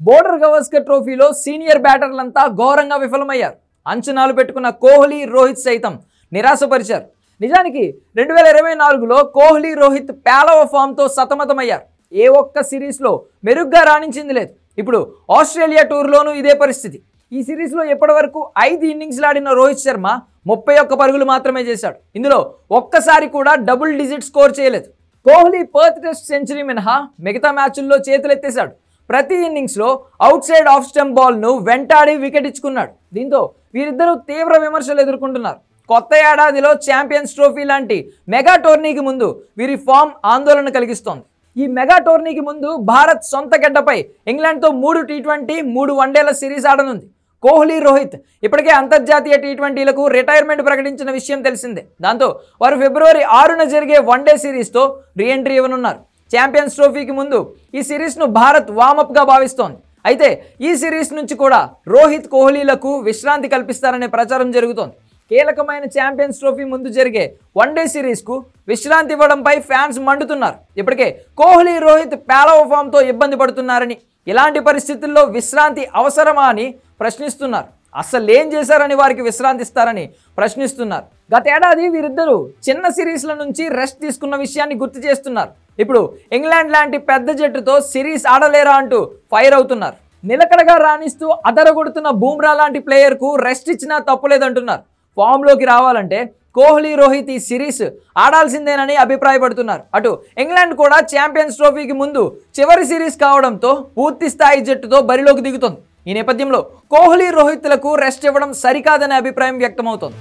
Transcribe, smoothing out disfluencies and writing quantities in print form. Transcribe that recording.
Border Gavaskar ట్రోఫీలో senior బ్యాటర్లంతా ఘోరంగా విఫలమయ్యారు. అంచనాలు పెట్టుకున్న కోహ్లీ, రోహిత్ సైతం నిరాశపరిచారు. నిజానికి 2024లో కోహ్లీ, రోహిత్ పేలవ ఫామ్తో సతమతమయ్యారు. ఏ ఒక్క సిరీస్లో మెరుగ్గా రాణించింది లేదు. ఇప్పుడు ఆస్ట్రేలియా టూర్లోనూ ఇదే పరిస్థితి. ఈ సిరీస్లో ఇప్పటివరకు 5 ఇన్నింగ్స్లు ఆడిన రోహిత్ శర్మ 31 పరుగులు మాత్రమే చేశాడు. ఇందులో ఒక్కసారి కూడా డబుల్ డిజిట్ స్కోర్ చేయలేదు. కోహ్లీ పర్త్ టెస్ట్ సెంచరీ మినహా మిగతా మ్యాచుల్లో చేతులెత్తేశాడు. ప్రతి ఇన్నింగ్స్లో అవుట్ సైడ్ ఆఫ్ స్టంప్ బాల్ను వెంటాడి వికెట్ ఇచ్చుకున్నాడు. దీంతో వీరిద్దరూ తీవ్ర విమర్శలు ఎదుర్కొంటున్నారు. కొత్త ఏడాదిలో ఛాంపియన్స్ ట్రోఫీ లాంటి మెగా టోర్నీకి ముందు వీరి ఫామ్ ఆందోళన కలిగిస్తోంది. ఈ మెగా టోర్నీకి ముందు భారత్ సొంత గడ్డపై ఇంగ్లాండ్తో 3 టీ20, 3 వన్డేల సిరీస్ ఆడనుంది. కోహ్లీ, రోహిత్ ఇప్పటికే అంతర్జాతీయ టీ20లకు రిటైర్మెంట్ ప్రకటించిన విషయం తెలిసిందే. దాంతో వారు ఫిబ్రవరి 6న జరిగే వన్డే సిరీస్తో రీఎంట్రీ ఇవ్వనున్నారు. ఛాంపియన్స్ ట్రోఫీకి ముందు ఈ సిరీస్ను భారత్ వార్మప్గా భావిస్తోంది. అయితే ఈ సిరీస్ నుంచి కూడా రోహిత్, కోహ్లీలకు విశ్రాంతి కల్పిస్తారనే ప్రచారం జరుగుతోంది. కీలకమైన ఛాంపియన్స్ ట్రోఫీ ముందు జరిగే వన్డే సిరీస్కు విశ్రాంతి ఇవ్వడంపై ఫ్యాన్స్ మండుతున్నారు. ఇప్పటికే కోహ్లీ, రోహిత్ పేలవ ఫామ్తో ఇబ్బంది పడుతున్నారని, ఇలాంటి పరిస్థితుల్లో విశ్రాంతి అవసరమా అని ప్రశ్నిస్తున్నారు. అసలు ఏం చేశారని వారికి విశ్రాంతి ఇస్తారని ప్రశ్నిస్తున్నారు. గతేడాది వీరిద్దరూ చిన్న సిరీస్ల నుంచి రెస్ట్ తీసుకున్న విషయాన్ని గుర్తు చేస్తున్నారు. ఇప్పుడు ఇంగ్లాండ్ లాంటి పెద్ద జట్టుతో సిరీస్ ఆడలేరా అంటూ ఫైర్ అవుతున్నారు. నిలకడగా రాణిస్తూ అదరగొడుతున్న బూమ్రా లాంటి ప్లేయర్కు రెస్ట్ ఇచ్చినా తప్పులేదంటున్నారు. ఫామ్లోకి రావాలంటే కోహ్లీ, రోహిత్ ఈ సిరీస్ ఆడాల్సిందేనని అభిప్రాయపడుతున్నారు. అటు ఇంగ్లాండ్ కూడా ఛాంపియన్స్ ట్రోఫీకి ముందు చివరి సిరీస్ కావడంతో పూర్తి స్థాయి జట్టుతో బరిలోకి దిగుతోంది. ఈ నేపథ్యంలో కోహ్లీ, రోహిత్లకు రెస్ట్ ఇవ్వడం సరికాదనే అభిప్రాయం వ్యక్తమవుతోంది.